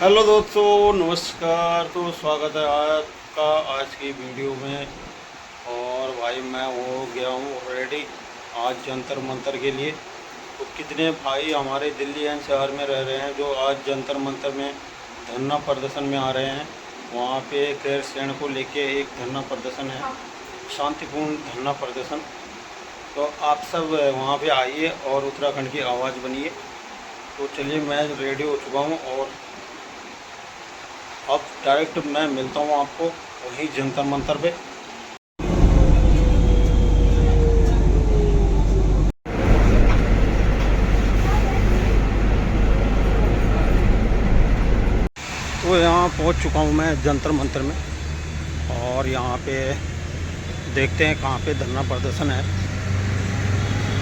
Hello दोस्तों, नमस्कार। तो स्वागत है आपका आज की वीडियो में। और भाई मैं हो गया हूँ रेडी आज जंतर मंतर के लिए। तो कितने भाई हमारे दिल्ली एन शहर में रह रहे हैं जो आज जंतर मंतर में धरना प्रदर्शन में आ रहे हैं। वहाँ पे गैरसैंण को लेके एक धरना प्रदर्शन है, शांतिपूर्ण धरना प्रदर्शन। तो आप सब वहाँ पे आइए और उत्तराखंड की आवाज़ बनिए। तो चलिए, मैं रेडी हो चुका हूँ और अब डायरेक्ट मैं मिलता हूँ आपको वहीं जंतर मंतर पे। तो यहाँ पहुँच चुका हूँ मैं जंतर मंतर में और यहाँ पे देखते हैं कहाँ पे धरना प्रदर्शन है,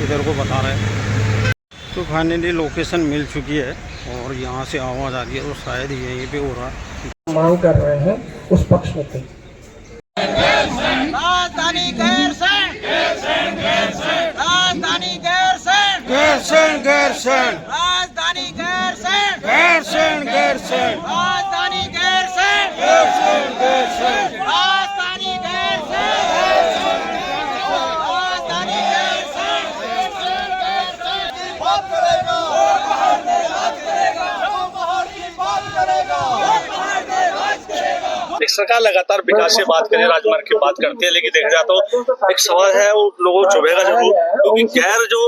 इधर को बता रहे हैं। तो फाइनली लोकेशन मिल चुकी है और यहाँ से आवाज़ आ रही है, तो शायद यहीं पे हो रहा है। मांग कर रहे हैं उस पक्ष में थे। राजधानी गैरसैंण, राजधानी गैरसैंण, गैरसैंण गैरसैंण राजधानी गैरसैंण, गैरसैंण गैरसैंण राजधानी गैरसैंण, गैरसैंण गैरसैंण राजधानी गैरसैंण, राजधानी गैरसैंण। बात करेगा, बात करेगा। एक सरकार लगातार विकास की बात करे, राजमार्ग की बात करती है, लेकिन देखा जाए तो एक सवाल है वो लोगों को चुभेगा जरूर, क्योंकि गैर जो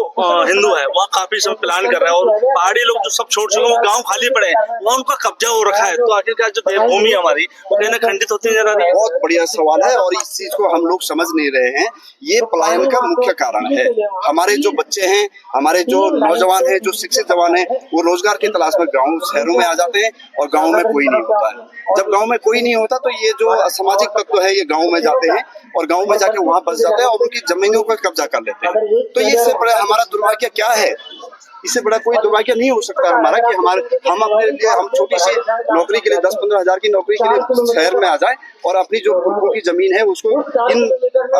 हिंदू है वहाँ काफी सब प्लान कर रहा है और पहाड़ी लोग जो सब छोड़ चुके हैं वो गांव खाली पड़े हैं, वहाँ उनका कब्जा हो रखा है। तो आखिरकार जो देवभूमि हमारी वो कहना खंडित होती नजर आ रही है। बहुत बढ़िया सवाल है और इस चीज को हम लोग समझ नहीं रहे हैं। ये पलायन का मुख्य कारण है। हमारे जो बच्चे हैं, हमारे जो नौजवान हैं, जो शिक्षित जवान हैं, वो रोजगार की तलाश में गाँव शहरों में आ जाते हैं और गाँव में कोई नहीं होता है। जब गांव में कोई नहीं होता तो ये जो असामाजिक तत्व है ये गांव में जाते हैं और गांव में जाके वहां बस जाते हैं और उनकी जमीनों पर कब्जा कर लेते हैं। तो ये इससे बड़ा हमारा दुर्भाग्य क्या है? इससे बड़ा कोई दुर्भाग्य नहीं हो सकता हमारा कि हम अपने लिए हम छोटी सी नौकरी के लिए 10-15 हजार की नौकरी के लिए शहर में आ जाए और अपनी जो पुरखों की जमीन है उसको इन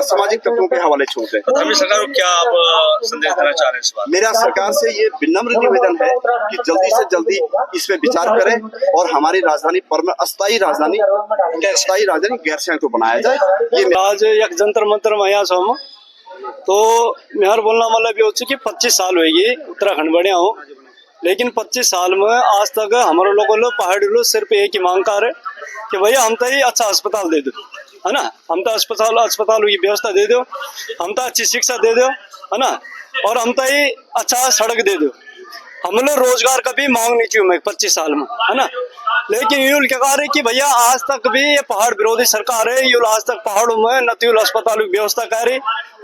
सामाजिक तत्वों के हवाले छोड़ दें। धर्मी सरकार को क्या आप संदेश देना चाह रहे हैं इस बात? मेरा सरकार से ये विनम्र निवेदन है कि जल्दी से जल्दी इस पे विचार करें और हमारी राजधानी पर अस्थायी राजधानी गैरसैंण को बनाया जाए। ये आज एक जंतर मंतर में आया हम तो मेहर बोलना मतलब ये होती कि 25 साल होगी उत्तराखंड बढ़िया हो, लेकिन 25 साल में आज तक हमारे लोगों लोग पहाड़ी लोग सिर्फ एक ही मांग कर रहे कि भैया हम तो ही अच्छा अस्पताल दे दो, है ना, हम तो अस्पताल की व्यवस्था दे दो, हम तो अच्छी शिक्षा दे दो, है ना, और हम तो ही अच्छा सड़क दे दो। हम लोग रोजगार का भी मांग नहीं चाहिए 25 साल में, है ना। लेकिन यूल क्या कह रहे कि भैया आज तक भी ये पहाड़ विरोधी सरकार है, यूल आज तक पहाड़ों में न तो अस्पताल की व्यवस्था कर रही।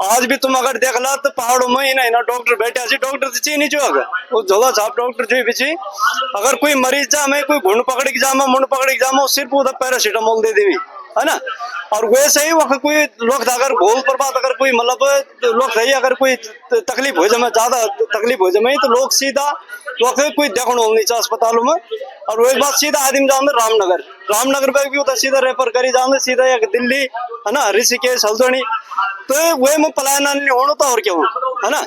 आज भी तुम अगर देख ला तो पहाड़ों में ना डॉक्टर बैठे अच्छी डॉक्टर तो चाहिए नहीं, जो अगर वो झोला छाप डॉक्टर जो भी अगर कोई मरीज जामे, कोई घुंड पकड़ के जामा, मुंड पकड़ के जामा, सिर्फ उधर पैरासीटामोल दे देवी, है ना। और वैसे ही वक्त कोई लोग अगर भोल पर बात अगर कोई मतलब लोग सही अगर कोई तकलीफ हो जाए, ज्यादा तकलीफ हो जाए तो लोग सीधा वक्त कोई देखो नहीं चाहिए अस्पतालों में। और वही बात सीधा आदमी जाओ रामनगर पे भी उधर सीधा रेफर करी जाओ सीधा एक दिल्ली, है ना, ऋषिकेश, हल्द्वानी। तो वही में पलायन नहीं होना था और क्या हो, है ना।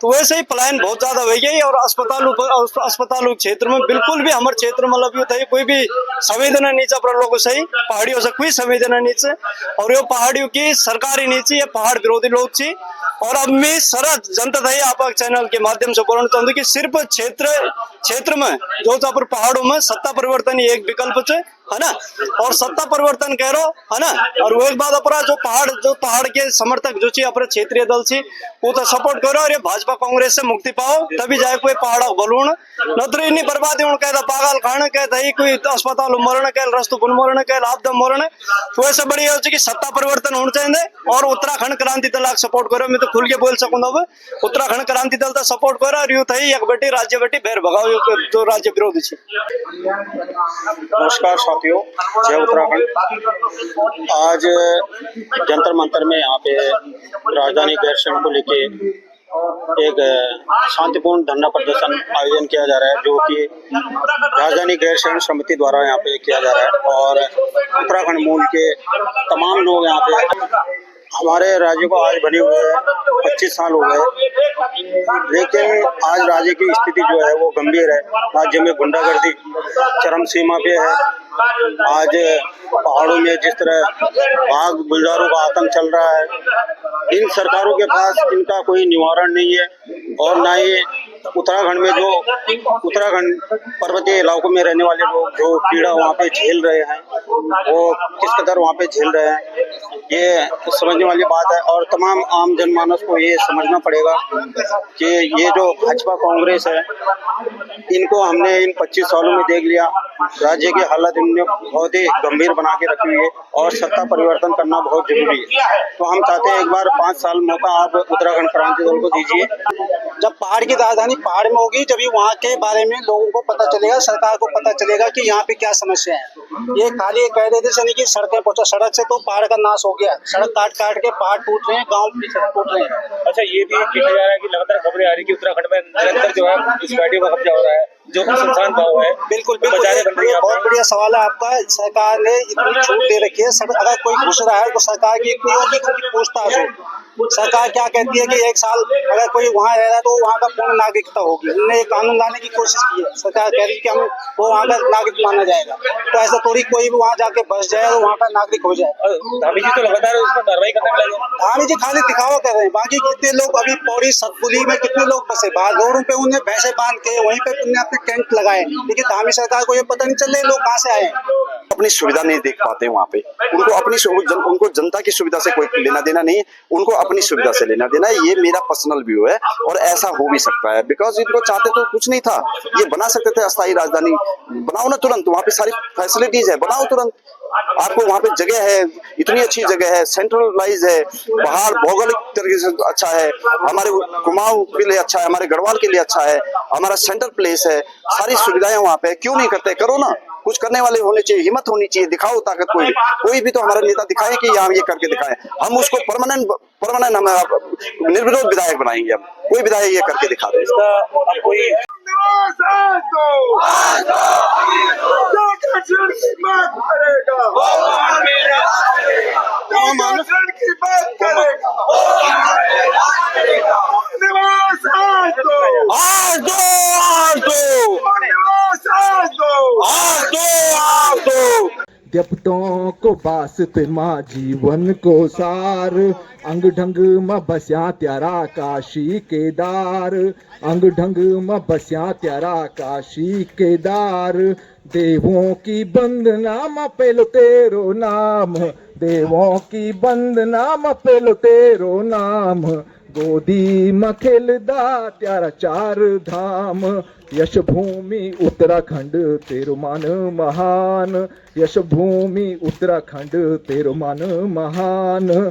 तो वैसे ही पलायन बहुत ज्यादा हो गई और अस्पतालों क्षेत्र में बिल्कुल भी हमारे क्षेत्र में मतलब ये कोई भी संवेदना नीचे पर लोगों से पहाड़ियों से कोई संवेदना नीचे, और ये पहाड़ियों की सरकारी नीचे ये पहाड़ विरोधी लोग थी। और अब मैं सारा जनता था आप चैनल के माध्यम से बोलना चाहूँ कि सिर्फ क्षेत्र में जो पर पहाड़ों में सत्ता परिवर्तन ही एक विकल्प है ना, और सत्ता परिवर्तन कह रहा है ना। और वो एक बात अपना जो पहाड़ के समर्थक जो चाहिए अपने क्षेत्रीय दल से वो तो सपोर्ट करो और ये भाजपा कांग्रेस से मुक्ति पाओ, तभी जाए कोई पहाड़ बलून न तो इन्हीं बर्बादी कहता पागल खाने कहता ही कोई अस्पताल मरण कह रस्तु पुन मरण कह आपदा मरण। तो ऐसे बड़ी हो कि सत्ता परिवर्तन होना चाहिए और उत्तराखंड क्रांति दल सपोर्ट करो। मैं तो खुल के बोल सकूँ अब उत्तराखंड क्रांति दल तो सपोर्ट करो और यूथ ही एक बेटी राज्य बेटी भैर भगाओ जो राज्य विरोधी है। नमस्कार साथियों, जय उत्तराखंड। आज जंतर मंतर में यहाँ पे राजधानी गैरसैंण को लेके एक शांतिपूर्ण धरना प्रदर्शन आयोजन किया जा रहा है, जो कि राजधानी गैरसैंण समिति द्वारा यहाँ पे किया जा रहा है। और उत्तराखंड मूल के तमाम लोग यहाँ पे हमारे राज्य को आज बने हुए 25 साल हो गए लेकिन आज राज्य की स्थिति जो है वो गंभीर है। राज्य में गुंडागर्दी चरम सीमा पे है। आज पहाड़ों में जिस तरह बाघ गुलजारों का आतंक चल रहा है, इन सरकारों के पास इनका कोई निवारण नहीं है। और ना ही उत्तराखंड में जो उत्तराखंड पर्वतीय इलाकों में रहने वाले लोग जो पीड़ा वहाँ पे झेल रहे हैं, वो किस कदर वहाँ पे झेल रहे हैं, ये समझने वाली बात है। और तमाम आम जनमानस को ये समझना पड़ेगा कि ये जो भाजपा कांग्रेस है, इनको हमने इन 25 सालों में देख लिया। राज्य की हालत इनने बहुत ही गंभीर बना के रखी हुई है और सत्ता परिवर्तन करना बहुत जरूरी है। तो हम चाहते हैं एक बार 5 साल मौका आप उत्तराखंड क्रांति दल को दीजिए। जब पहाड़ की राजधानी पहाड़ में होगी तभी वहाँ के बारे में लोगों को पता चलेगा, सरकार को पता चलेगा कि यहाँ पे क्या समस्या है। ये खाली कह देते थे कि सड़कें पहुंचा, सड़क से तो पहाड़ का नाश हो गया। सड़क काट काट के पहाड़ टूट रहे हैं, गाँव भी टूट रहे हैं। अच्छा, ये भी देखा जा रहा है कि लगातार खबरें आ रही कि उत्तराखंड में निरंतर जो है घुसपैठियों का कब्जा हो रहा है, जो शमशान भाव है। बिल्कुल बिल्कुल, बहुत बढ़िया सवाल है आपका। सरकार ने इतनी छूट दे रखी है, अगर कोई घुस रहा है तो सरकार की इतनी होगी कि पूछताछ हो। सरकार क्या कहती है कि 1 साल अगर कोई वहाँ रह रहा है तो वहाँ का पूर्ण नागरिकता होगी। उन्होंने एक कानून लाने की कोशिश की है। सरकार कह रही है कि हम वो वहाँ का नागरिक माना जाएगा। तो ऐसा थोड़ी कोई भी वहाँ जाके बस जाए और वहाँ का नागरिक हो जाए। धामी जी तो लगातार उस पर कार्रवाई करने लगे। धामी जी खाली दिखावा कर रहे हैं। बाकी कितने लोग अभी पौड़ी सतपुली में कितने लोग बसे, बाहर रोडों पे उन्हें भैंसे बांध के वहीं पे उन्हें अपने टेंट लगाए, लेकिन धामी सरकार को ये पता नहीं चल रहा है लोग कहाँ से आए। अपनी सुविधा नहीं देख पाते वहाँ पे। उनको जनता की सुविधा से कोई लेना देना नहीं, उनको अपनी सुविधा से लेना देना है। ये मेरा पर्सनल व्यू है और ऐसा हो भी सकता है। बिकॉज इनको चाहते तो कुछ नहीं था, ये बना सकते थे अस्थायी राजधानी। बनाओ ना तुरंत, वहाँ पे सारी फैसिलिटीज है, बनाओ तुरंत। आपको वहाँ पे जगह है, इतनी अच्छी जगह है, सेंट्रलाइज है, पहाड़ भौगोलिक तरीके से अच्छा है, हमारे कुमाऊं के लिए अच्छा है, हमारे गढ़वाल के लिए अच्छा है, हमारा सेंटर प्लेस है, सारी सुविधाएं वहाँ पे। क्यों नहीं करते? करो ना। कुछ करने वाले होने चाहिए, हिम्मत होनी चाहिए, दिखाओ ताकत। कोई भी तो हमारा नेता दिखाए कि हम ये करके दिखाए। हम उसको परमानेंट हम निर्विरोध विधायक बनाएंगे। हम कोई विधायक ये करके दिखा दे। कोई देवताओं को बास पे माँ जीवन को सार, अंग ढंग में बस्या त्यारा काशी केदार, अंग ढंग में बस्या त्यारा काशी केदार। देवों की वंदना में पेलो तेरो नाम, देवों की वंदना में पेलो तेरो नाम। गोदी में खेलदा त्यारा 4 धाम, यश भूमि उत्तराखंड तेरो मान महान, यश भूमि उत्तराखंड तेरो मान महान।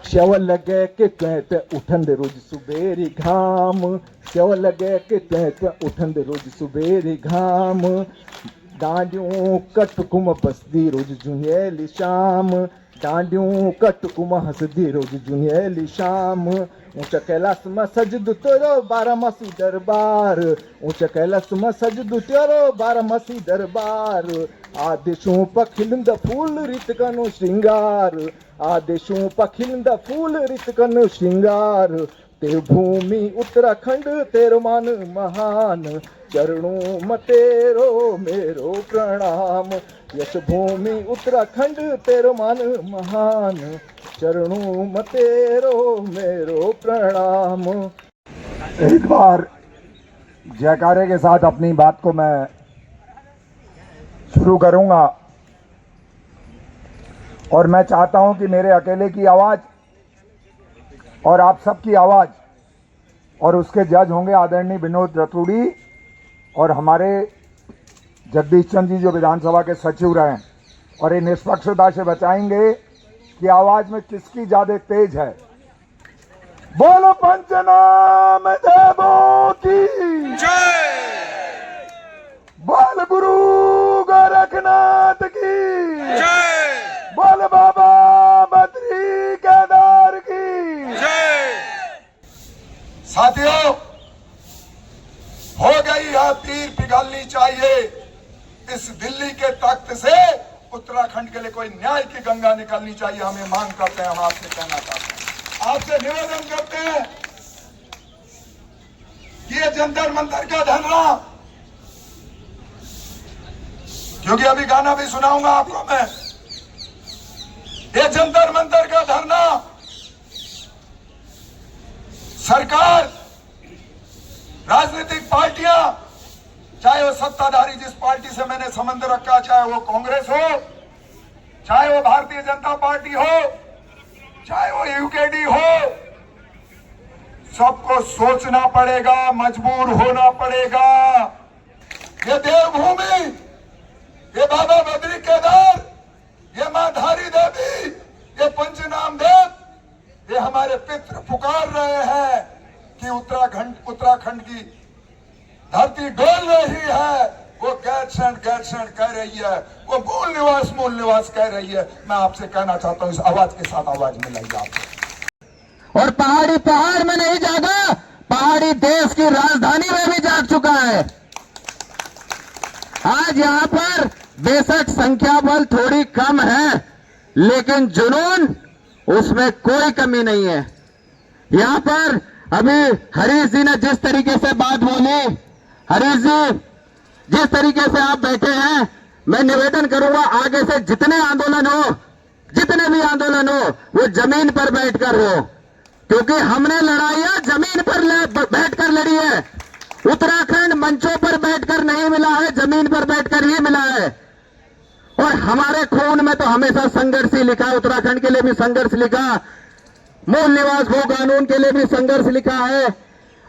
शव लगे के कहते उठंद रोज सुबेरी घाम, शव लगे के कहते उठंद रोज सुबेरी घाम। डांडियों कटकुम बसदी रोज जुनेली शाम, डांडियों कटकुम हंसदी रोज जुनेली शाम। ऊंचा कैलाश में सजदू तेरो 12 दरबार, ऊंचा कैलाश में सजदू तेरो 12 दरबार। आदेशों पर खिलंदा फूल रित कनो श्रृंगार, आदेशों पर खिलंदा फूल रित कनो श्रृंगार। देवभूमि उत्तराखंड तेरो मान महान, चरणों में तेरो मेरो प्रणाम। यश भूमि उत्तराखंड तेरो मान महान, चरणों में तेरो मेरो प्रणाम। एक बार जयकारे के साथ अपनी बात को मैं शुरू करूंगा और मैं चाहता हूं कि मेरे अकेले की आवाज और आप सबकी आवाज, और उसके जज होंगे आदरणीय विनोद रतूड़ी और हमारे जगदीश चंद्र जी जो विधानसभा के सचिव रहे, और ये निष्पक्षता से बचाएंगे कि आवाज में किसकी ज्यादा तेज है। बोलो पंचनाम देवों की जय, बोल गुरु गोरखनाथ की जय, बोल बाबा बद्री केदार की जय। साथियों, हो गई यह तीर पिघलनी चाहिए। इस दिल्ली के तख्त से उत्तराखंड के लिए कोई न्याय की गंगा निकलनी चाहिए। हमें मांग करते हैं, हम आपसे कहना चाहते हैं, आपसे निवेदन करते हैं ये जंतर मंतर का धरना, क्योंकि अभी गाना भी सुनाऊंगा आपको मैं। ये जंतर मंतर का धरना सरकार, राजनीतिक पार्टियां, चाहे वो सत्ताधारी जिस पार्टी से मैंने संबंध रखा, चाहे वो कांग्रेस हो, चाहे वो भारतीय जनता पार्टी हो, चाहे वो यूकेडी हो, सबको सोचना पड़ेगा, मजबूर होना पड़ेगा। ये देवभूमि, ये बाबा बद्री केदार, ये मां धारी देवी, ये पंचनाम देव, ये हमारे पितृ पुकार रहे हैं कि उत्तराखंड की धरती डोल रही है। वो गैरसैंण कह रही है, वो मूल निवास कह रही है। मैं आपसे कहना चाहता हूं, इस आवाज के साथ आवाज मिलाइए आपको। और पहाड़ी पहाड़ में नहीं जागा, पहाड़ी देश की राजधानी में भी जाग चुका है। आज यहाँ पर बेशक संख्या बल थोड़ी कम है, लेकिन जुनून उसमें कोई कमी नहीं है। यहाँ पर अभी हरीश जी ने जिस तरीके से बात बोली, हरीश जी जिस तरीके से आप बैठे हैं, मैं निवेदन करूंगा आगे से जितने भी आंदोलन हो वो जमीन पर बैठकर हो, क्योंकि हमने लड़ाइयां जमीन पर बैठकर लड़ी है। उत्तराखंड मंचों पर बैठकर नहीं मिला है, जमीन पर बैठकर ही मिला है। और हमारे खून में तो हमेशा संघर्ष ही लिखा है। उत्तराखंड के लिए भी संघर्ष लिखा, मूल निवास भू कानून के लिए भी संघर्ष लिखा है,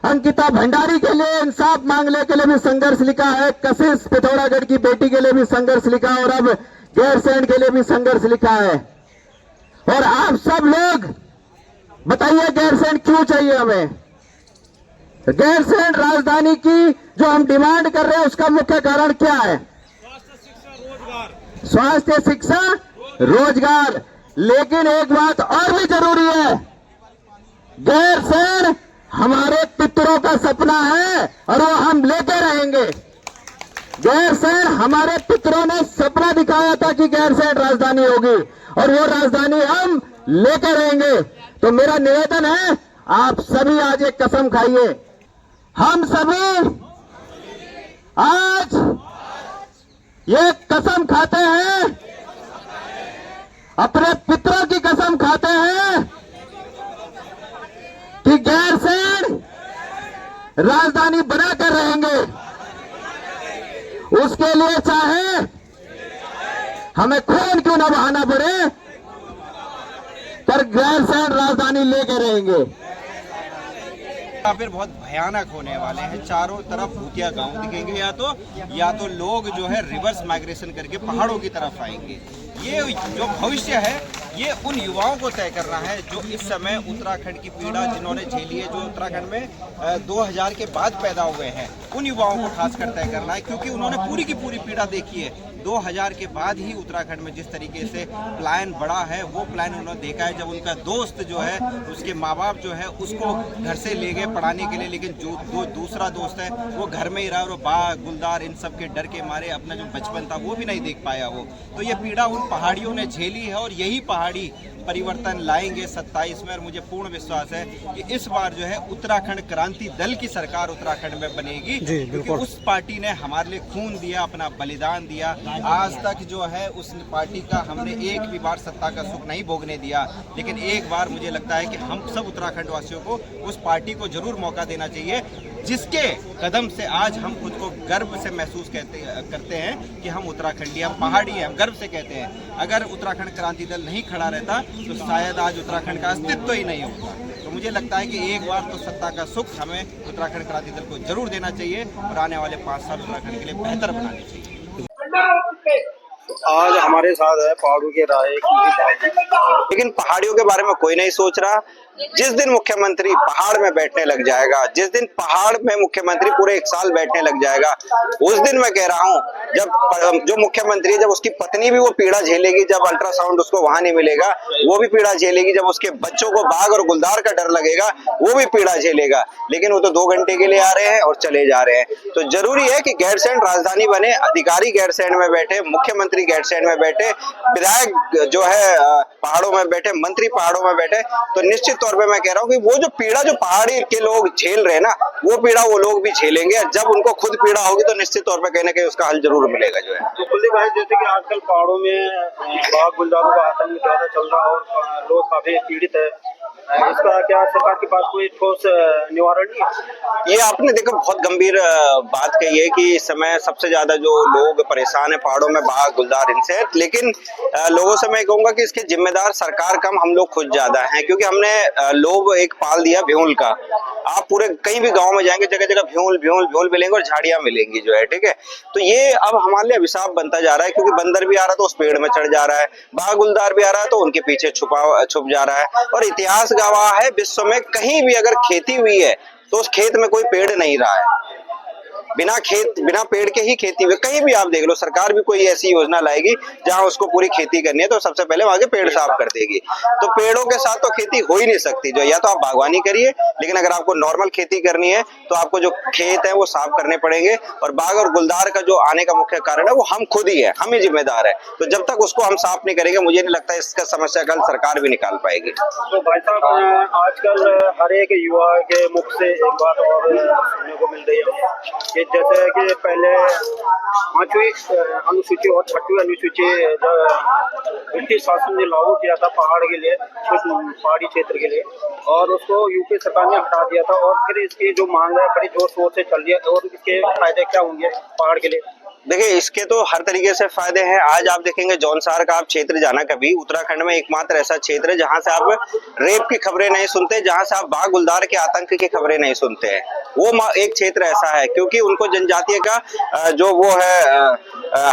अंकिता भंडारी के लिए इंसाफ मांगने के लिए भी संघर्ष लिखा है, कशिश पिथौरागढ़ की बेटी के लिए भी संघर्ष लिखा, और अब गैरसैंण के लिए भी संघर्ष लिखा है। और आप सब लोग बताइए, गैरसैंण क्यों चाहिए हमें? गैरसैंण राजधानी की जो हम डिमांड कर रहे हैं, उसका मुख्य कारण क्या है? स्वास्थ्य, शिक्षा, रोजगार। लेकिन एक बात और भी जरूरी है, गैरसैंण हमारे पितरों का सपना है और वो हम लेते रहेंगे। गैरसैंण हमारे पितरों ने सपना दिखाया था कि गैरसैंण राजधानी होगी, और वो राजधानी हम लेकर रहेंगे। तो मेरा निवेदन है, आप सभी आज एक कसम खाइए, हम सभी आज ये कसम खाते हैं, अपने पितरों की कसम खाते हैं कि गैरसैंण राजधानी बनाकर रहेंगे। उसके लिए चाहे हमें खून क्यों न बहाना पड़े, पर गैरसैंण राजधानी लेकर रहेंगे। फिर बहुत भयानक होने वाले हैं। चारों तरफ भूतिया गांव दिखेंगे, या तो लोग जो है रिवर्स माइग्रेशन करके पहाड़ों की तरफ आएंगे। ये जो भविष्य है, ये उन युवाओं को तय करना है जो इस समय उत्तराखंड की पीड़ा जिन्होंने झेली है, जो उत्तराखंड में 2000 के बाद पैदा हुए हैं, उन युवाओं को खासकर तय करना है, क्योंकि उन्होंने पूरी की पूरी पीड़ा देखी है। 2000 के बाद ही उत्तराखंड में जिस तरीके से प्लान बढ़ा है, वो प्लान उन्होंने देखा है। जब उनका दोस्त जो है, उसके माँ बाप जो है, उसको घर से ले गए पढ़ाने के लिए, लेकिन जो दूसरा दोस्त है वो घर में ही रहा, और वो बाग गुलदार इन सब के डर के मारे अपना जो बचपन था वो भी नहीं देख पाया वो। तो ये पीड़ा उन पहाड़ियों ने झेली है, और यही पहाड़ी परिवर्तन लाएंगे 27 में। और मुझे पूर्ण विश्वास है कि इस बार जो है उत्तराखंड क्रांति दल की सरकार उत्तराखंड में बनेगी, क्योंकि उस पार्टी ने हमारे लिए खून दिया, अपना बलिदान दिया। आज तक जो है उस पार्टी का हमने एक भी बार सत्ता का सुख नहीं भोगने दिया, लेकिन एक बार मुझे लगता है कि हम सब उत्तराखंड वासियों को उस पार्टी को जरूर मौका देना चाहिए, जिसके कदम से आज हम खुद को गर्व से महसूस करते हैं कि हम उत्तराखंडी, हम पहाड़ी हैं, हम गर्व से कहते हैं। अगर उत्तराखंड क्रांति दल नहीं खड़ा रहता तो शायद आज उत्तराखंड का अस्तित्व ही नहीं होगा। तो मुझे लगता है कि एक बार तो सत्ता का सुख हमें उत्तराखंड क्रांति दल को जरूर देना चाहिए, और आने वाले 5 साल उत्तराखंड के लिए बेहतर बनाने चाहिए। आज हमारे साथ है पहाड़ों के राय, लेकिन पहाड़ियों के बारे में कोई नहीं सोच रहा। जिस दिन मुख्यमंत्री पहाड़ में बैठने लग जाएगा, जिस दिन पहाड़ में मुख्यमंत्री पूरे 1 साल बैठने लग जाएगा, उस दिन मैं कह रहा हूँ, जब जो मुख्यमंत्री है, जब उसकी पत्नी भी वो पीड़ा झेलेगी, जब अल्ट्रासाउंड उसको वहां नहीं मिलेगा वो भी पीड़ा झेलेगी, जब उसके बच्चों को बाघ और गुलदार का डर लगेगा वो भी पीड़ा झेलेगा। लेकिन वो तो 2 घंटे के लिए आ रहे हैं और चले जा रहे हैं। तो जरूरी है कि गैरसैंण राजधानी बने, अधिकारी गैरसैंण में बैठे, मुख्यमंत्री गैरसैंण में बैठे, विधायक जो है पहाड़ों में बैठे, मंत्री पहाड़ों में बैठे, तो निश्चित तौर पे मैं कह रहा हूँ कि वो जो पीड़ा जो पहाड़ी के लोग झेल रहे हैं ना, वो पीड़ा वो लोग भी झेलेंगे। जब उनको खुद पीड़ा होगी तो निश्चित तौर पे कहीं ना कहीं उसका हल जरूर मिलेगा जो है। तो कुलदीप भाई, जैसे कि आजकल पहाड़ों में बाघ गुलदारों का आतंक ज्यादा चल रहा है और लोग काफी पीड़ित है, इसका क्या सरकार के पास कोई ठोस निवारण नहीं है? ये आपने देखो बहुत गंभीर बात कही है कि इस समय सबसे ज्यादा जो लोग परेशान है पहाड़ों में बाघ गुलदार इनसे, लेकिन लोगों से मैं कहूंगा कि इसके जिम्मेदार सरकार कम, हम लोग खुद ज्यादा हैं, क्योंकि हमने लोग एक पाल दिया भ्यूल का। आप पूरे कहीं भी गांव में जाएंगे जगह जगह भ्यूल भ्यूल भ्यूल मिलेंगे और झाड़ियां मिलेंगी जो है, ठीक है। तो ये अब हमारे लिए अभिशाप बनता जा रहा है, क्योंकि बंदर भी आ रहा है तो उस पेड़ में चढ़ जा रहा है, बाघ गुलदार भी आ रहा है तो उनके पीछे छुप जा रहा है। और इतिहास गवाह है, विश्व में कहीं भी अगर खेती हुई है तो उस खेत में कोई पेड़ नहीं रहा है, बिना पेड़ के ही खेती हुई। कहीं भी आप देख लो, सरकार भी कोई ऐसी योजना लाएगी जहां उसको पूरी खेती करनी है तो सबसे पहले वहां के पेड़ साफ कर देगी। तो पेड़ों के साथ तो खेती हो ही नहीं सकती जो, या तो आप बागवानी करिए, लेकिन अगर आपको नॉर्मल खेती करनी है तो आपको जो खेत है वो साफ करने पड़ेंगे। और बाघ और गुलदार का जो आने का मुख्य कारण है वो हम खुद ही है, हम ही जिम्मेदार है। तो जब तक उसको हम साफ नहीं करेंगे, मुझे नहीं लगता इसका समस्या कल सरकार भी निकाल पाएगी। तो भाई साहब, आजकल हर एक युवा के मुख से एक बात और सुनने को मिल रही है कि जैसे कि पहले 5वीं अनुसूची और 6वीं अनुसूची ब्रिटिश शासन ने लागू किया था पहाड़ के लिए, पहाड़ी क्षेत्र के लिए, और उसको यूपी सरकार ने हटा दिया था। और फिर इसकी जो मांग है बड़ी जोर शोर से चल रही है, और इसके फायदे क्या होंगे पहाड़ के लिए? देखिए, इसके तो हर तरीके से फायदे हैं। आज आप देखेंगे जौनसार का आप क्षेत्र जाना कभी, उत्तराखंड में एकमात्र ऐसा क्षेत्र है जहां से आप रेप की खबरें नहीं सुनते, जहां से आप बाघ गुलदार के आतंक की खबरें नहीं सुनते हैं। वो एक क्षेत्र ऐसा है, क्योंकि उनको जनजातीय का जो वो है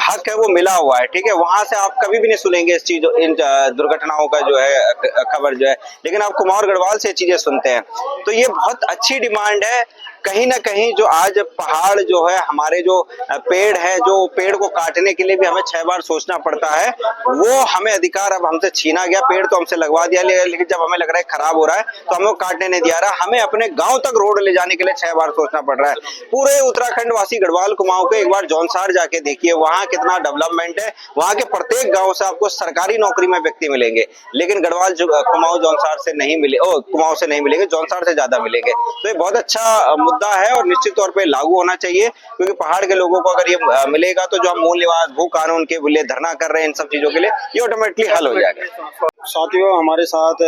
हक है वो मिला हुआ है, ठीक है। वहां से आप कभी भी नहीं सुनेंगे इस चीज, इन दुर्घटनाओं का जो है खबर जो है, लेकिन आप कुमाऊं गढ़वाल से चीजें सुनते हैं। तो ये बहुत अच्छी डिमांड है। कहीं ना कहीं जो आज पहाड़ जो है, हमारे जो पेड़ है, जो पेड़ को काटने के लिए भी हमें 6 बार सोचना पड़ता है, वो हमें अधिकार अब हमसे छीना गया। पेड़ तो हमसे लगवा दिया, लेकिन जब हमें लग रहा है खराब हो रहा है तो हमें काटने नहीं दिया रहा। हमें अपने गांव तक रोड ले जाने के लिए 6 बार सोचना पड़ रहा है। पूरे उत्तराखंड वासी गढ़वाल कुमाऊं के एक बार जौनसार जाके देखिए, वहां कितना डेवलपमेंट है। वहां के प्रत्येक गाँव से आपको सरकारी नौकरी में व्यक्ति मिलेंगे, लेकिन गढ़वाल कुमाऊं जौनसार से नहीं मिले, कुमाऊं से नहीं मिलेंगे, जौनसार से ज्यादा मिलेंगे। तो ये बहुत अच्छा मुद्दा है और निश्चित तौर पे लागू होना चाहिए, क्योंकि पहाड़ के लोगों को अगर ये मिलेगा तो जो हम मूल निवास भू कानून के लिए धरना कर रहे हैं, इन सब चीजों के लिए ये ऑटोमेटिकली हल हो जाएगा। साथियों, हमारे साथ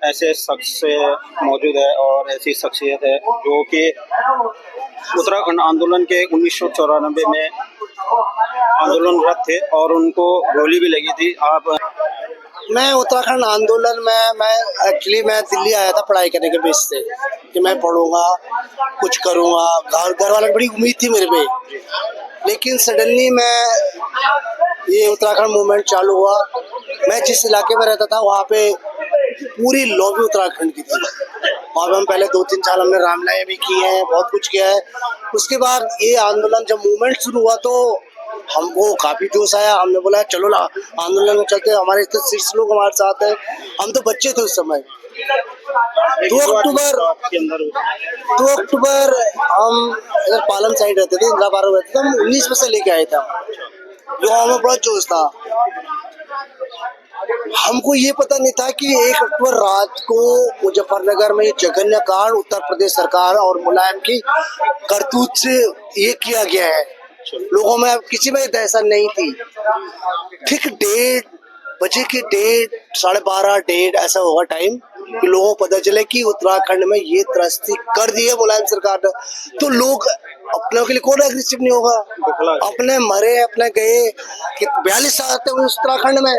ऐसे शख्स मौजूद है और ऐसी शख्सियत है जो कि उत्तराखंड आंदोलन के 1994 में आंदोलनरत थे और उनको गोली भी लगी थी। आप मैं उत्तराखंड आंदोलन में मैं दिल्ली आया था पढ़ाई करने के बेस से कि मैं पढ़ूंगा, कुछ करूंगा। घर वालों की बड़ी उम्मीद थी मेरे पे, लेकिन सडनली मैं ये उत्तराखंड मूवमेंट चालू हुआ। मैं जिस इलाके में रहता था वहाँ पे पूरी लॉबी उत्तराखंड की थी। वहाँ पे हम पहले 2-3 साल हमने रामलीला भी की है, बहुत कुछ किया है। उसके बाद ये आंदोलन जब मूवमेंट शुरू हुआ तो हमको काफी जोश आया। हमने बोला चलो ना आंदोलन में चलते हैं, हमारे इतने 6 लोग हमारे साथ हैं। हम तो बच्चे थे उस समय। 2 अक्टूबर हम इधर पालम साइड रहते थे, इंदिरा पार्क रहते थे। हम 19 में से लेके आए थे, जो हमें बड़ा जोश था। हमको ये पता नहीं था कि 1 अक्टूबर रात को मुजफ्फरनगर में जघन्य कांड उत्तर प्रदेश सरकार और मुलायम की करतूत से ये किया गया है। लोगों में किसी में दहशत नहीं थी। ठीक 1:30 बजे की 12:30 1:30 ऐसा होगा टाइम कि लोगों को पता चले कि उत्तराखंड में ये त्रस्ती कर दी है मुलायम सरकार ने। तो लोग अपने के लिए कौन एग्रेसिव नहीं होगा? अपने मरे अपने गए कि 42 साल थे उत्तराखंड में,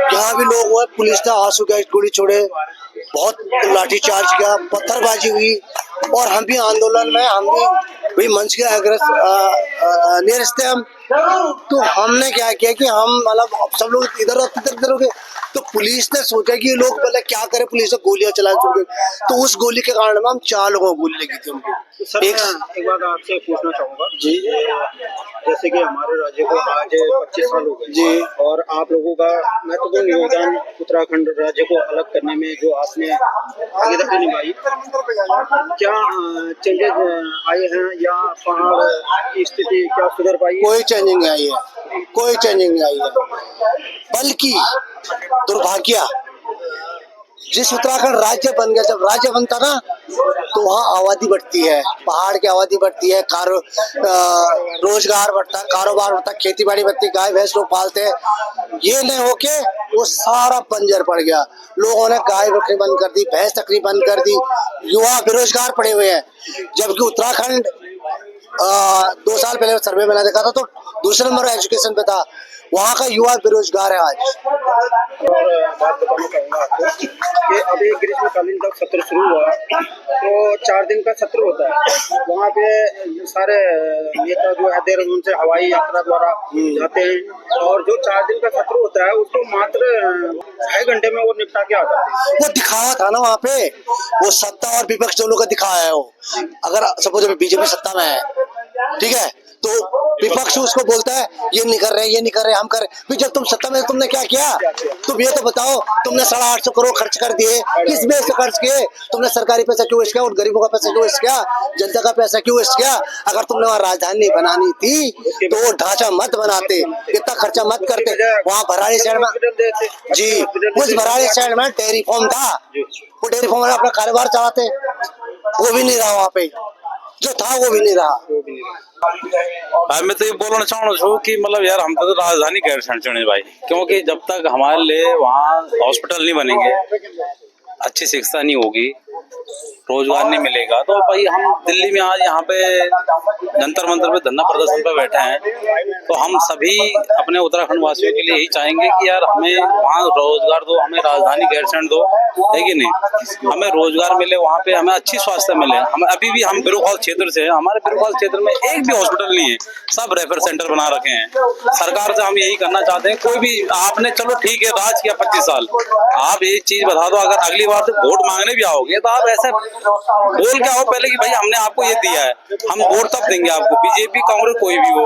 जहाँ भी लोग हुए पुलिस ने आंसू गैस गोली छोड़े, बहुत लाठीचार्ज किया, पत्थरबाजी हुई। और हम भी आंदोलन में हम भी मंच के नियरेस्ट थे हम। तो हमने क्या किया कि हम मतलब सब लोग इधर हो गए। तो पुलिस ने सोचा कि ये लोग पहले क्या करे, पुलिस ने गोलियां चला दी। तो उस गोली के कारण में हम 4 लोगों को गोली लगी थी उनको। सर, एक बात आपसे पूछना चाहूंगा जी, जैसे कि हमारे राज्य को आज 25 साल हो गए जी, और आप लोगों का महत्वपूर्ण योगदान उत्तराखंड राज्य को अलग करने में जो आपने भागीदारी निभाई, क्या चेंजेस आए हैं या पहाड़ की स्थिति क्या सुधर पाई? कोई चेंजिंग नहीं आई है। कोई चेंजिंग नहीं आई है, बल्कि दुर्भाग्य जिस उत्तराखंड राज्य बन गया, जब राज्य बनता ना तो वहाँ आबादी बढ़ती है, पहाड़ की आबादी बढ़ती है, रोजगार बढ़ता है, कारोबार बढ़ता है, खेती बाड़ी बढ़ती है, गाय भैंस लोग पालते हैं। ये नहीं होके वो सारा बंजर पड़ गया, लोगों ने गाय रखनी बंद कर दी, भैंस रखनी बंद कर दी, युवा बेरोजगार पड़े हुए हैं। जबकि उत्तराखंड 2 साल पहले सर्वे में देखा था तो दूसरे नंबर एजुकेशन पे था, वहाँ का युवा बेरोजगार है आज। और बात बताना चाहूँगा आपको कि अभी ग्रीष्मकालीन जब सत्र शुरू हुआ तो 4 दिन का सत्र होता है। वहाँ पे सारे नेता जो है देहरादून से हवाई यात्रा द्वारा जाते हैं और जो 4 दिन का सत्र होता है उसको मात्र 2.5 घंटे में वो निपटा के आ जाते हैं। वो दिखावा था ना वहाँ पे, वो सत्ता और विपक्ष दोनों का दिखाया है। वो अगर सपोज बीजेपी सत्ता में है, ठीक है, तो विपक्ष उसको बोलता है ये नहीं कर रहे, ये नहीं कर रहे, हम कर रहे। फिर जब तुम सत्ता में तुमने क्या किया, तुम ये तो बताओ, तुमने 850 करोड़ खर्च कर दिए, किस बेस से खर्च किए? तुमने सरकारी पैसा क्यों वेस्ट किया, उन गरीबों का पैसा क्यों वेस्ट किया, जनता का पैसा क्यों वेस्ट किया? अगर तुमने वहाँ राजधानी बनानी थी तो वो ढांचा मत बनाते, इतना खर्चा मत करते। वहाँ भराड़ी शहर में जी, उस भराड़ी शहर में डेयरी फार्म था, वो डेयरी फार्म में अपना कारोबार चलाते, वो भी नहीं रहा वहाँ पे, जो था वो भी नहीं रहा। मैं तो ये बोलना चाहूँ छू कि मतलब यार हम तो राजधानी गैर चुने भाई, क्योंकि जब तक हमारे लिए वहाँ हॉस्पिटल नहीं बनेंगे, अच्छी शिक्षा नहीं होगी, रोजगार नहीं मिलेगा, तो भाई हम दिल्ली में आज यहाँ पे जंतर मंतर पे धरना प्रदर्शन पे बैठे हैं, तो हम सभी अपने उत्तराखंड वासियों के लिए यही चाहेंगे कि यार हमें वहाँ रोजगार दो, हमें राजधानी गैरसैंण दो, है कि नहीं, हमें रोजगार मिले, वहाँ पे हमें अच्छी स्वास्थ्य मिले। हम अभी भी हम बिरुखाल क्षेत्र से हैं, हमारे बिरुखाल क्षेत्र में एक भी हॉस्पिटल नहीं है, सब रेफर सेंटर बना रखे हैं। सरकार से हम यही करना चाहते हैं, कोई भी आपने चलो ठीक है राज किया 25 साल, आप ये चीज बता दो, अगर अगली बार से वोट मांगने भी आओगे तो आप ऐसे बोल के आओ पहले कि भाई हमने आपको ये दिया है, हम वोट तब देंगे आपको, बीजेपी कांग्रेस कोई भी हो।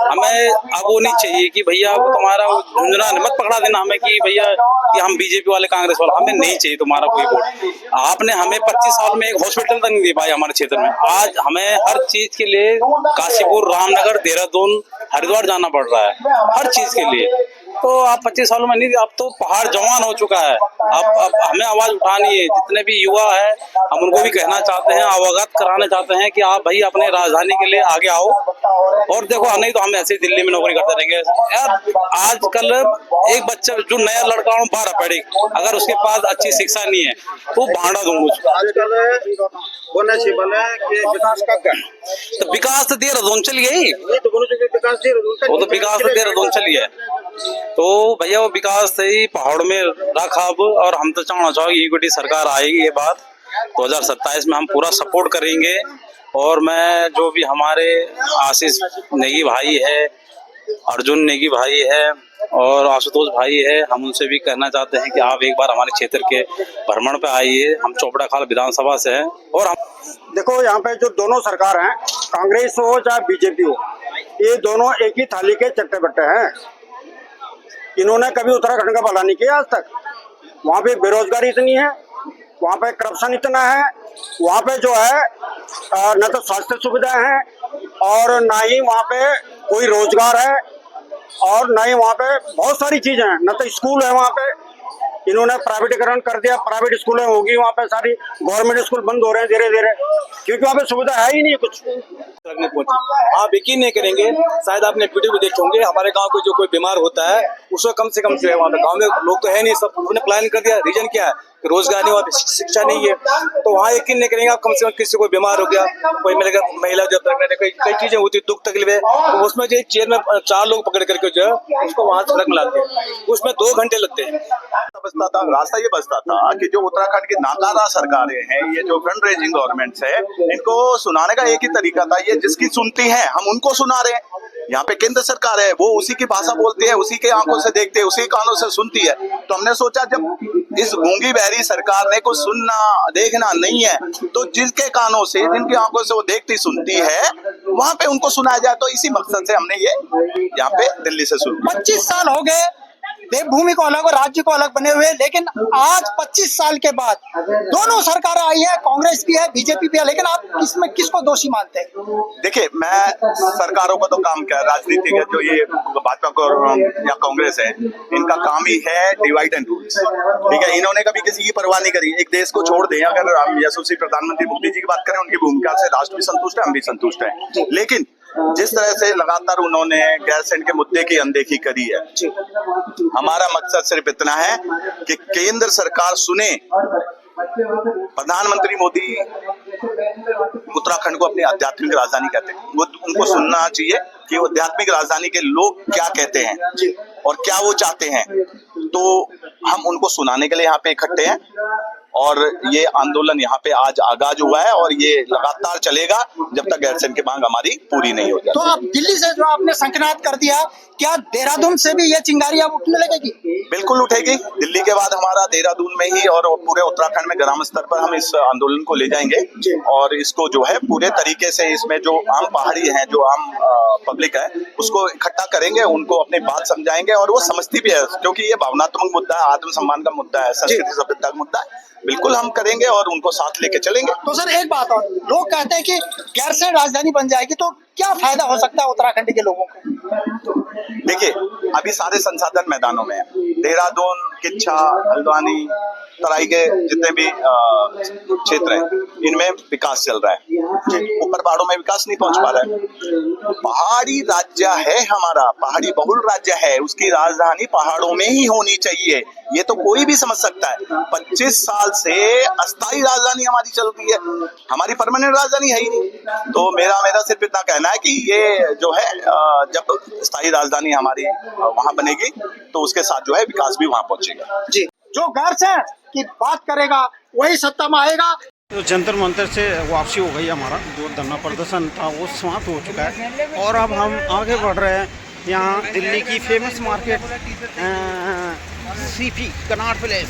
हमें अब वो नहीं चाहिए कि भैया तुम्हारा झुंझुना मत पकड़ा देना हमें कि भैया कि हम बीजेपी वाले कांग्रेस वाले, हमें नहीं चाहिए तुम्हारा कोई वोट। आपने हमें 25 साल में एक हॉस्पिटल तक नहीं दे पाए हमारे क्षेत्र में, आज हमें हर चीज के लिए काशीपुर, रामनगर, देहरादून, हरिद्वार जाना पड़ रहा है हर चीज के लिए। तो आप 25 सालों में नहीं, अब तो पहाड़ जवान हो चुका है, अब हमें आवाज उठानी है। जितने भी युवा है हम उनको भी कहना चाहते हैं, अवगत कराना चाहते हैं कि आप भाई अपने राजधानी के लिए आगे आओ, और देखो नहीं तो हम ऐसे ही दिल्ली में नौकरी करते रहेंगे यार। आजकल एक बच्चा जो नया लड़का 12 पढ़े, अगर उसके पास अच्छी शिक्षा नहीं है तो भांडा दूंगा। आजकल बोलना चाहिए बोले कि विकास कब गया, तो विकास तो देहरादून चल गई, तो विकास वो तो विकास तो देहरादून चली है, तो भैया वो विकास से ही पहाड़ में रखा अब। और हम तो चाहना चाहोगे यूपीटी सरकार आएगी, ये बात 2027 में हम पूरा सपोर्ट करेंगे। और मैं जो भी हमारे आशीष नेगी भाई है, अर्जुन नेगी भाई है और आशुतोष भाई है, हम उनसे भी कहना चाहते हैं कि आप एक बार हमारे क्षेत्र के भ्रमण पे आइए। हम चोपड़ा खाल विधानसभा से हैं और हम देखो यहाँ पे जो दोनों सरकार हैं, कांग्रेस हो चाहे बीजेपी हो, ये दोनों एक ही थाली के चट्टे बट्टे हैं। इन्होंने कभी उत्तराखंड का भला नहीं किया आज तक। वहाँ पे बेरोजगारी इतनी है, वहाँ पे करप्शन इतना है, वहाँ पे जो है न तो स्वास्थ्य सुविधा है और ना ही वहाँ पे कोई रोजगार है और ना ही वहाँ पे बहुत सारी चीजें हैं, न तो स्कूल है वहाँ पे। इन्होंने प्राइवेटीकरण कर दिया, प्राइवेट स्कूलें होगी वहाँ पे, सारी गवर्नमेंट स्कूल बंद हो रहे हैं धीरे धीरे, क्योंकि वहाँ पे सुविधा है ही नहीं कुछ। आप यकीन नहीं करेंगे, शायद आपने वीडियो भी देखे होंगे, हमारे गांव को जो कोई बीमार होता है उसको कम से कम जो है वहाँ पे, गाँव में लोग तो है नहीं, सब उन्होंने प्लान कर दिया। रीजन क्या है? रोजगार नहीं, वहाँ शिक्षा नहीं है, तो वहाँ यकीन नहीं करेंगे आप, कम से कम किसी को बीमार हो गया, कोई महिला जो कई चीजें होती, दुख तकलीफ है, तो उसमें जो चेयर में 4 लोग पकड़ करके जो है उसको वहाँ सड़क में लाते हैं, उसमें 2 घंटे लगते हैं। बचता था, रास्ता ये बचता था कि जो उत्तराखंड की नाकारा सरकारें हैं, ये जो फंड रेजिंग गवर्नमेंट्स है, इनको सुनाने का एक ही तरीका था, ये जिसकी सुनती है हम उनको सुना रहे हैं। यहाँ पे केंद्र सरकार है, वो उसी की भाषा बोलती है, उसी के आंखों से देखते हैं, उसी कानों से सुनती है। तो हमने सोचा जब इस गूंगी बहरी सरकार ने कुछ सुनना देखना नहीं है, तो जिनके कानों से, जिनकी आंखों से वो देखती सुनती है, वहां पे उनको सुनाया जाए। तो इसी मकसद से हमने ये यहाँ पे दिल्ली से शुरू 25 साल हो गए देवभूमि को अलग और राज्य को अलग बने हुए, लेकिन आज 25 साल के बाद दोनों सरकार आई है, कांग्रेस भी है, बीजेपी भी है, लेकिन आप इसमें किसको दोषी मानते हैं? देखिए, मैं सरकारों का तो काम क्या है, राजनीति का जो ये भाजपा या कांग्रेस है, इनका काम ही है डिवाइड एंड रूल। ठीक है, इन्होंने कभी किसी की परवाह नहीं करी। एक देश को छोड़ दें, अगर हम यशस्वी प्रधानमंत्री मोदी जी की बात करें, उनकी भूमिका से राष्ट्र भी संतुष्ट है, हम भी संतुष्ट है। लेकिन जिस तरह से लगातार उन्होंने गैरसैंण के मुद्दे की अनदेखी करी है, हमारा मकसद सिर्फ इतना है कि केंद्र सरकार सुने। प्रधानमंत्री मोदी उत्तराखंड को अपनी आध्यात्मिक राजधानी कहते हैं, वो उनको सुनना चाहिए कि आध्यात्मिक राजधानी के लोग क्या कहते हैं और क्या वो चाहते हैं। तो हम उनको सुनाने के लिए यहाँ पे इकट्ठे हैं और ये आंदोलन यहाँ पे आज आगाज हुआ है और ये लगातार चलेगा जब तक गैरसैंण की मांग हमारी पूरी नहीं हो जाती। तो आप दिल्ली से जो आपने शंखनाद कर दिया, क्या देहरादून से भी ये चिंगारी अब उठने लगेगी? बिल्कुल उठेगी। दिल्ली के बाद हमारा देहरादून में ही और पूरे उत्तराखंड में ग्राम स्तर पर हम इस आंदोलन को ले जाएंगे और इसको जो है पूरे तरीके से इसमें जो आम पहाड़ी हैं, जो आम पब्लिक है, उसको इकट्ठा करेंगे, उनको अपनी बात समझाएंगे और वो समझती भी है, क्योंकि ये भावनात्मक मुद्दा है, आत्मसम्मान का मुद्दा है, संस्कृति सभ्यता का मुद्दा है। बिल्कुल हम करेंगे और उनको साथ लेके चलेंगे। तो सर एक बात और, लोग कहते हैं कि गैरसैंण राजधानी बन जाएगी तो क्या फायदा हो सकता है उत्तराखंड के लोगों को? देखिए, अभी सारे संसाधन मैदानों में है। देहरादून, किच्छा, हल्द्वानी, तराई के जितने भी क्षेत्र हैं, इनमें विकास चल रहा है। ऊपर पहाड़ों में विकास नहीं पहुंच पा रहा है। पहाड़ी राज्य है हमारा, पहाड़ी बहुल राज्य है, उसकी राजधानी पहाड़ों में ही होनी चाहिए। ये तो कोई भी समझ सकता है। 25 साल से अस्थायी राजधानी हमारी चल रही है, हमारी परमानेंट राजधानी है ही नहीं। तो मेरा सिर्फ इतना कहना है कि ये जो है जब स्थायी राजधानी हमारी वहां बनेगी तो उसके साथ जो है विकास भी वहां पहुंचेगा। जी, जो गैरसैंण की बात करेगा वही सत्ता में आएगा। तो जंतर मंतर से वापसी हो गई, हमारा जो धरना प्रदर्शन था वो समाप्त हो चुका है और अब हम आगे बढ़ रहे हैं। यहाँ दिल्ली की famous market CP Connaught place.